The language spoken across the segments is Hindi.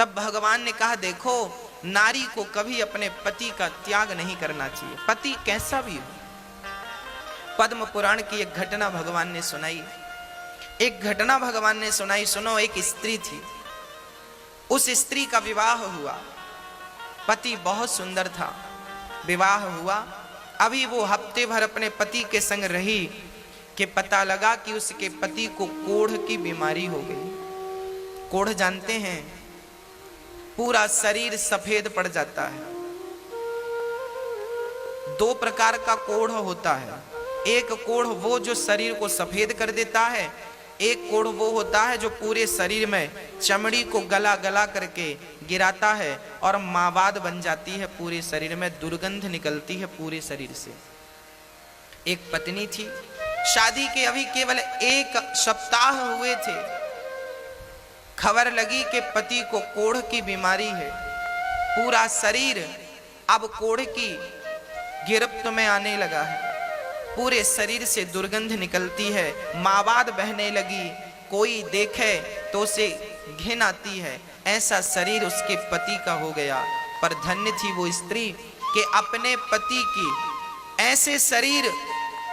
तब भगवान ने कहा, देखो नारी को कभी अपने पति का त्याग नहीं करना चाहिए, पति कैसा भी हो। पद्म पुराण की एक घटना भगवान ने सुनाई, एक घटना भगवान ने सुनाई। सुनो, एक स्त्री थी, उस स्त्री का विवाह हुआ, पति बहुत सुंदर था, विवाह हुआ। अभी वो हफ्ते भर अपने पति के संग रही कि पता लगा कि उसके पति को कोढ़ की बीमारी हो गई। कोढ़ जानते हैं, पूरा शरीर सफेद पड़ जाता है। दो प्रकार का कोढ़ होता है, एक कोढ़ वो जो शरीर को सफेद कर देता है, एक कोढ़ वो होता है जो पूरे शरीर में चमड़ी को गला गला करके गिराता है और मावाद बन जाती है, पूरे शरीर में दुर्गंध निकलती है पूरे शरीर से। एक पत्नी थी, शादी के अभी केवल 1 सप्ताह हुए थे, खबर लगी कि पति को कोढ़ की बीमारी है, पूरा शरीर अब कोढ़ की गिरफ्त में आने लगा है, पूरे शरीर से दुर्गंध निकलती है, मावाद बहने लगी, कोई देखे तो उसे घिन आती है। ऐसा शरीर उसके पति का हो गया। पर धन्य थी वो स्त्री कि अपने पति की ऐसे शरीर,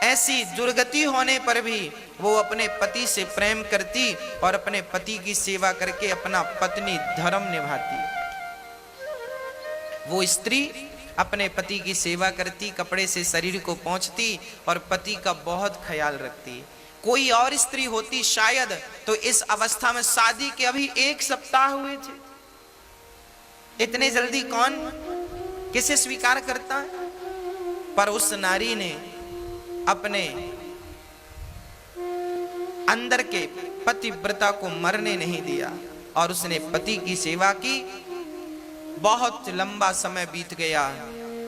ऐसी दुर्गति होने पर भी वो अपने पति से प्रेम करती और अपने पति की सेवा करके अपना पत्नी धर्म निभाती। वो स्त्री अपने पति की सेवा करती, कपड़े से शरीर को पोंछती और पति का बहुत ख्याल रखती। कोई और स्त्री होती शायद तो इस अवस्था में, शादी के अभी 1 सप्ताह हुए थे, इतने जल्दी कौन किसे स्वीकार करता है। पर उस नारी ने अपने अंदर के पतिव्रता को मरने नहीं दिया और उसने पति की सेवा की। बहुत लंबा समय बीत गया,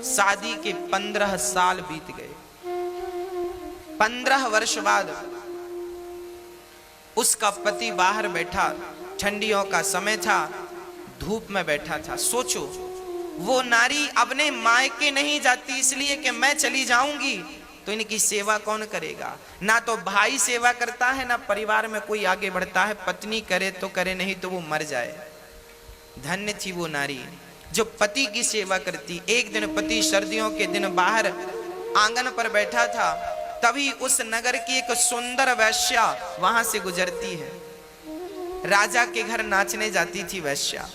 शादी के 15 साल बीत गए। 15 वर्ष बाद उसका पति बाहर बैठा, ठंडियों का समय था, धूप में बैठा था। सोचो, वो नारी अपने मायके नहीं जाती इसलिए कि मैं चली जाऊंगी तो इनकी सेवा कौन करेगा। ना तो भाई सेवा करता है, ना परिवार में कोई आगे बढ़ता है। पत्नी करे तो करे, नहीं तो वो मर जाए। धन्य थी वो नारी जो पति की सेवा करती। एक दिन पति सर्दियों के दिन बाहर आंगन पर बैठा था, तभी उस नगर की एक सुंदर वैश्या वहां से गुजरती है। राजा के घर नाचने जाती थी वैश्या।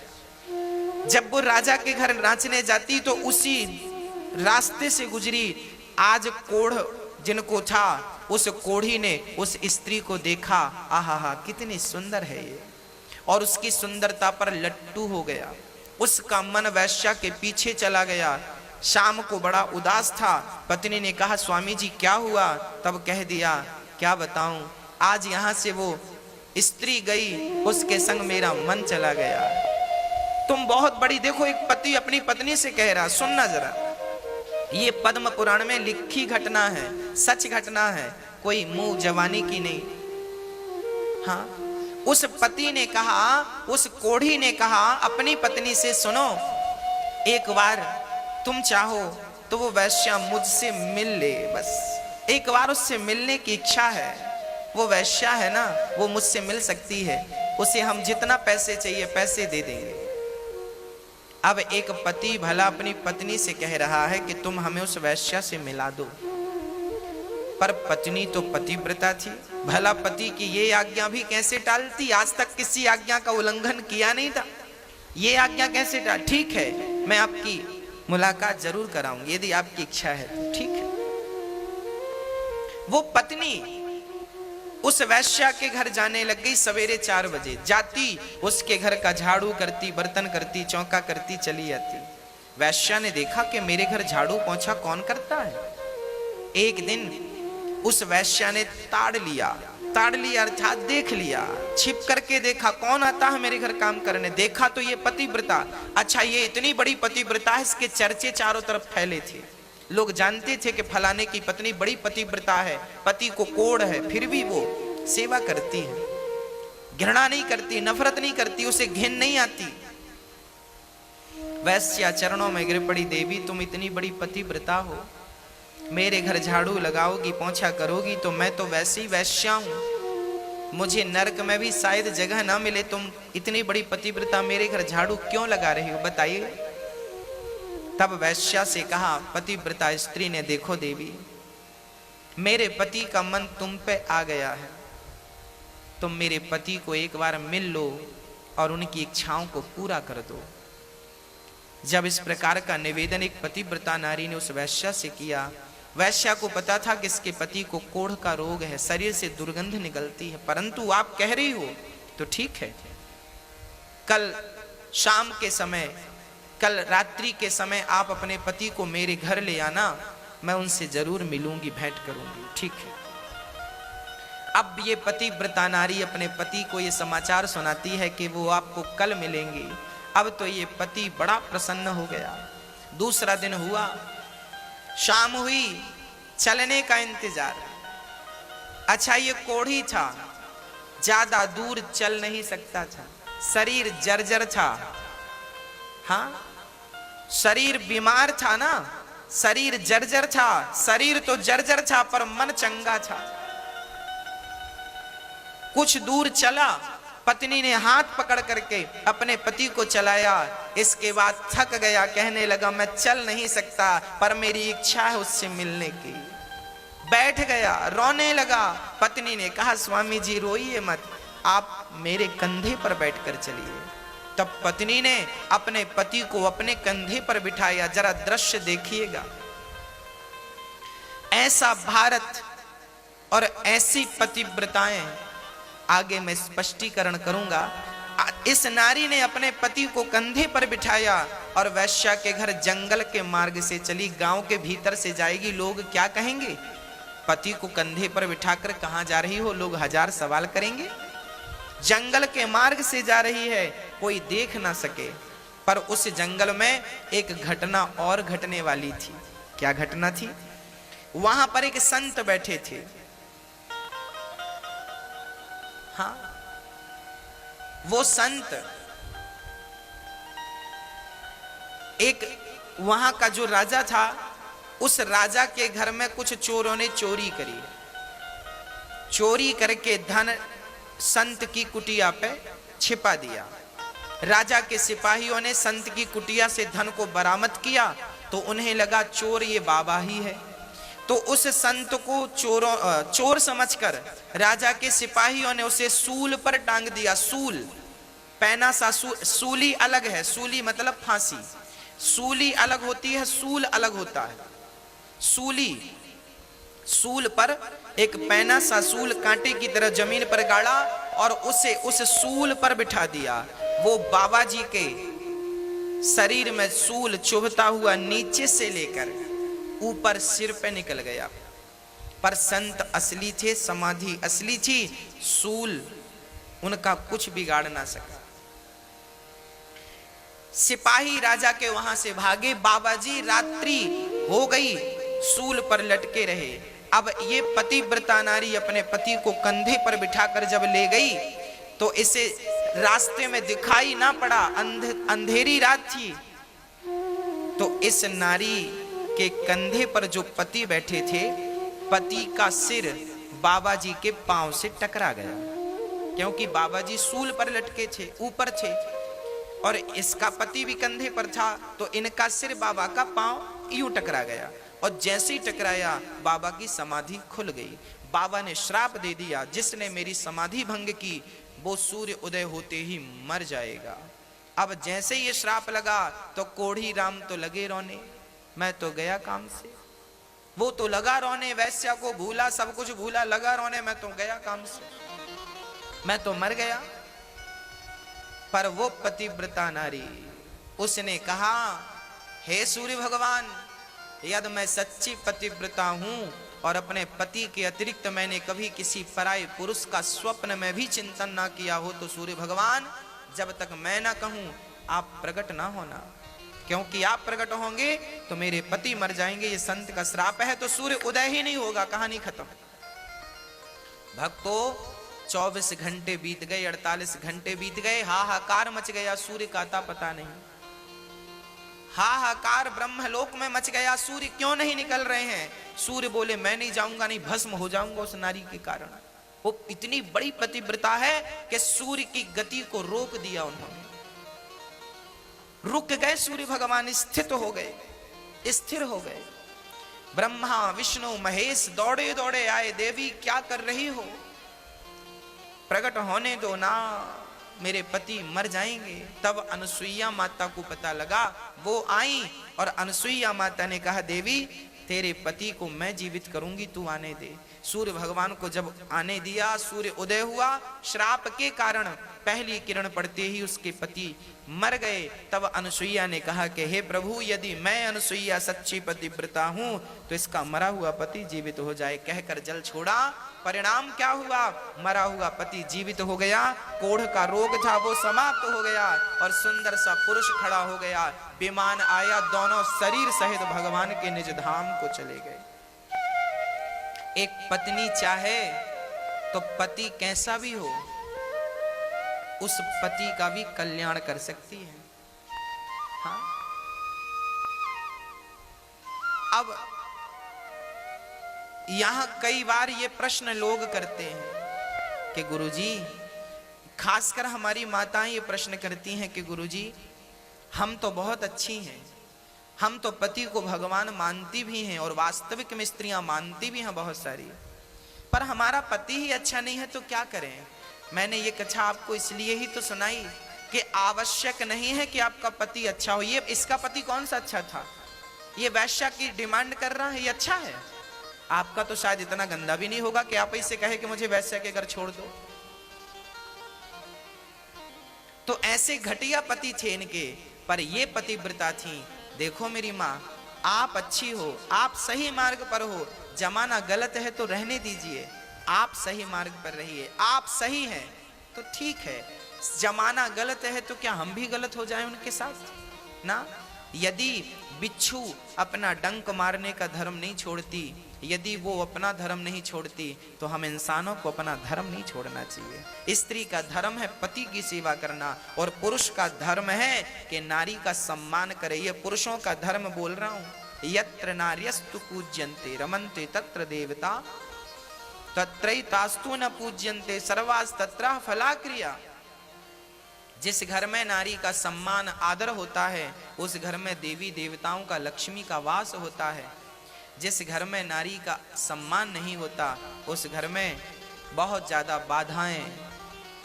जब वो राजा के घर नाचने जाती तो उसी रास्ते से गुजरी। आज कोढ़ जिनको था, उस कोढ़ी ने उस स्त्री को देखा, आहा कितनी सुंदर है ये, और उसकी सुंदरता पर लट्टू हो गया। उसका मन वैश्या के पीछे चला गया। शाम को बड़ा उदास था। पत्नी ने कहा, स्वामी जी क्या हुआ? तब कह दिया, क्या बताऊं, आज यहां से वो स्त्री गई, उसके संग मेरा मन चला गया। तुम बहुत बड़ी, देखो एक पति अपनी पत्नी से कह रहा, सुनना जरा, ये पद्म पुराण में लिखी घटना है, सच घटना है, कोई मुंह जवानी की नहीं। हाँ, उस पति ने कहा, उस कोढ़ी ने कहा अपनी पत्नी से, सुनो, एक बार तुम चाहो तो वो वैश्या मुझसे मिल ले, बस एक बार उससे मिलने की इच्छा है। वो वैश्या है ना, वो मुझसे मिल सकती है, उसे हम जितना पैसे चाहिए पैसे दे देंगे। अब एक पति भला अपनी पत्नी से कह रहा है कि तुम हमें उस वैश्या से मिला दो, पर पत्नी तो पतिव्रता थी। भला पति की ये आज्ञा भी कैसे टालती? आज तक किसी आज्ञा का उल्लंघन किया नहीं था, ये आज्ञा कैसे टाल? ठीक है, मैं आपकी मुलाकात जरूर कराऊंगी, यदि आपकी इच्छा है तो ठीक है। वो पत्नी उस वैश्या के घर जाने लग गई। सवेरे 4 बजे जाती, उसके घर का झाड़ू करती, बर्तन करती, चौका करती, चली जाती। वैश्या ने देखा कि मेरे घर झाड़ू पोंछा कौन करता है। एक दिन उस वैश्या ने ताड़ लिया अर्थात देख लिया, छिप करके देखा कौन आता है मेरे घर काम करने। देखा तो ये पतिव्रता। अच्छा, ये इतनी बड़ी पतिव्रता है, इसके चर्चे चारों तरफ फैले थे। लोग जानते थे कि फलाने की पत्नी बड़ी पतिव्रता है, पति को कोढ़ है, फिर भी वो सेवा करती है, घृणा नहीं करती, नफरत नहीं करती, उसे घिन नहीं आती। वैश्या चरणों में गिर पड़ी, देवी तुम इतनी बड़ी पतिव्रता हो, मेरे घर झाड़ू लगाओगी, पोंछा करोगी, तो मैं तो वैसे ही वैश्या हूं, मुझे नरक में भी शायद जगह ना मिले, तुम इतनी बड़ी पतिव्रता मेरे घर झाड़ू क्यों लगा रही हो, बताइए। तब वैश्या से कहा पतिव्रता स्त्री ने, देखो देवी, मेरे पति का मन तुम पे आ गया है, तुम मेरे पति को एक बार मिल लो और उनकी इच्छाओं को पूरा कर दो। जब इस प्रकार का निवेदन एक पतिव्रता नारी ने उस वैश्या से किया, वैश्या को पता था कि इसके पति को कोढ़ का रोग है, शरीर से दुर्गंध निकलती है, परंतु आप कह रही हो तो ठीक है, कल शाम के समय, कल रात्रि के समय आप अपने पति को मेरे घर ले आना, मैं उनसे जरूर मिलूंगी, भेंट करूंगी, ठीक है। अब ये पतिव्रता नारी अपने पति को ये समाचार सुनाती है कि वो आपको कल मिलेंगी। अब तो ये पति बड़ा प्रसन्न हो गया। दूसरा दिन हुआ, शाम हुई, चलने का इंतजार। अच्छा, ये कोढ़ी था, ज्यादा दूर चल नहीं सकता था, शरीर जर्जर था। हाँ, शरीर बीमार था ना, शरीर जर्जर था, शरीर तो जर्जर था पर मन चंगा था। कुछ दूर चला, पत्नी ने हाथ पकड़ करके अपने पति को चलाया, इसके बाद थक गया, कहने लगा मैं चल नहीं सकता पर मेरी इच्छा है उससे मिलने की। बैठ गया, रोने लगा। पत्नी ने कहा स्वामी जी रोइए मत, आप मेरे कंधे पर बैठकर चलिए। तब पत्नी ने अपने पति को अपने कंधे पर बिठाया। जरा दृश्य देखिएगा, ऐसा भारत और ऐसी पतिव्रताएं आगे मैं स्पष्टीकरण करूंगा। इस नारी ने अपने पति को कंधे पर बिठाया और वैश्या के घर जंगल के मार्ग से चली, गांव के भीतर से जाएगी। लोग क्या कहेंगे, पति को कंधे पर बिठाकर कहां जा रही हो, लोग हजार सवाल करेंगे। जंगल के मार्ग से जा रही है, कोई देख ना सके। पर उस जंगल में एक घटना और घटने वाली थी। क्या घटना थी? वहां पर एक संत बैठे थे। हाँ, वो संत, एक वहां का जो राजा था, उस राजा के घर में कुछ चोरों ने चोरी करी। चोरी करके धन संत की कुटिया पे छिपा दिया। राजा के सिपाहियों ने संत की कुटिया से धन को बरामद किया तो उन्हें लगा चोर ये बाबा ही है। तो उस संत को चोर समझकर राजा के सिपाहियों ने उसे सूल पर टांग दिया। सूल, पैना सा सूली अलग है, सूली मतलब फांसी। सूली अलग होती है, सूल अलग होता है। सूली, सूल पर एक पैना सा सूल कांटे की तरह जमीन पर गाड़ा और उसे उस सूल पर बिठा दिया। वो बाबा जी के शरीर में सूल चुभता हुआ नीचे से लेकर ऊपर सिर पे निकल गया। पर संत असली थे, समाधि असली थी, सूल उनका कुछ बिगाड़ ना सका। सिपाही राजा के वहां से भागे। बाबा जी रात्रि हो गई, सूल पर लटके रहे। अब ये पतिव्रता नारी अपने पति को कंधे पर बिठाकर जब ले गई तो इसे रास्ते में दिखाई ना पड़ा, अंधेरी रात थी। तो इस नारी के कंधे पर जो पति बैठे थे, पति का सिर बाबा जी के पांव से टकरा गया, क्योंकि बाबा जी सूल पर लटके थे, ऊपर थे, और इसका पति भी कंधे पर था। तो इनका सिर बाबा का पांव यूं टकरा गया, और जैसे ही टकराया बाबा की समाधि खुल गई। बाबा ने श्राप दे दिया, जिसने मेरी समाधि भंग की वो सूर्य उदय होते ही मर जाएगा। अब जैसे ये श्राप लगा तो कोढ़ी राम तो लगे रोने, मैं तो गया काम से। वो तो लगा रोने, वैश्या को भूला, सब कुछ भूला, लगा रोने, मैं तो गया काम से, मैं तो मर गया। पर वो पतिव्रता नारी, उसने कहा हे सूर्य भगवान, यदि मैं सच्ची पतिव्रता हूं और अपने पति के अतिरिक्त मैंने कभी किसी पराये पुरुष का स्वप्न में भी चिंतन ना किया हो, तो सूर्य भगवान जब तक मैं ना कहूं आप प्रकट ना होना, क्योंकि आप प्रकट होंगे तो मेरे पति मर जाएंगे। ये संत का श्राप है, तो सूर्य उदय ही नहीं होगा, कहानी खत्म। भक्तों 24 घंटे बीत गए, 48 घंटे बीत गए, हाहाकार मच गया, सूर्य का आता पता नहीं। हाहाकार ब्रह्मलोक में मच गया, सूर्य क्यों नहीं निकल रहे हैं? सूर्य बोले मैं नहीं जाऊंगा, नहीं भस्म हो जाऊंगा उस नारी के कारण। वो इतनी बड़ी पतिव्रता है कि सूर्य की गति को रोक दिया उन्होंने, रुक गए सूर्य भगवान, स्थित हो गए, स्थिर हो गए। ब्रह्मा विष्णु महेश दौड़े दौड़े आए, देवी क्या कर रही हो, प्रकट होने दो ना, मेरे पति मर जाएंगे। तब अनसुईया माता को पता लगा, वो आई और अनसुईया माता ने कहा, देवी तेरे पति को मैं जीवित करूंगी, तू आने दे। सूर्य भगवान को जब आने दिया, सूर्य उदय हुआ, श्राप के कारण पहली किरण पड़ते ही उसके पति मर गए। तब अनसुईया ने कहा कि हे प्रभु, यदि मैं अनसुईया सच्ची पतिव्रता हूं तो इसका मरा हुआ पति जीवित हो जाए। कहकर जल छोड़ा, परिणाम क्या हुआ, मरा हुआ पति जीवित हो गया, कोढ़ का रोग था वो समाप्त हो गया और सुंदर सा पुरुष खड़ा हो गया। विमान आया, दोनों शरीर सहित भगवान के निज धाम को चले गए। एक पत्नी चाहे तो पति कैसा भी हो, उस पति का भी कल्याण कर सकती है। हाँ? अब यहां कई बार ये प्रश्न लोग करते हैं कि गुरुजी, खासकर हमारी माताएं ये प्रश्न करती हैं कि गुरुजी हम तो बहुत अच्छी हैं, हम तो पति को भगवान मानती भी हैं और वास्तविक में स्त्रियां मानती भी हैं बहुत सारी, पर हमारा पति ही अच्छा नहीं है तो क्या करें। मैंने ये कथा आपको इसलिए ही तो सुनाई कि आवश्यक नहीं है कि आपका पति अच्छा हो। ये इसका पति कौन सा अच्छा था, ये वैश्या की डिमांड कर रहा है, ये अच्छा है। आपका तो शायद इतना गंदा भी नहीं होगा कि आप इससे कहे कि मुझे वैश्या के घर छोड़ दो। तो ऐसे घटिया पति थे इनके, पर ये पतिव्रता थी। देखो मेरी माँ, आप अच्छी हो, आप सही मार्ग पर हो, जमाना गलत है तो रहने दीजिए, आप सही मार्ग पर रहिए, आप सही हैं तो ठीक है, जमाना गलत है तो क्या हम भी गलत हो जाएं उनके साथ ना। यदि बिच्छू अपना डंक मारने का धर्म नहीं छोड़ती, यदि वो अपना धर्म नहीं छोड़ती, तो हम इंसानों को अपना धर्म नहीं छोड़ना चाहिए। स्त्री का धर्म है पति की सेवा करना और पुरुष का धर्म है कि नारी का सम्मान करे। ये पुरुषों का धर्म बोल रहा हूं। यत्र नार्यस्तु पूज्यन्ते रमन्ते तत्र देवता तत्रैतास्तु न पूज्यन्ते सर्वास्तत्र फलाक्रिया। जिस घर में नारी का सम्मान आदर होता है, उस घर में देवी देवताओं का, लक्ष्मी का वास होता है। जिस घर में नारी का सम्मान नहीं होता, उस घर में बहुत ज्यादा बाधाएं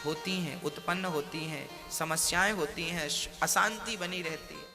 होती हैं, उत्पन्न होती हैं, समस्याएं होती हैं, अशांति बनी रहती है।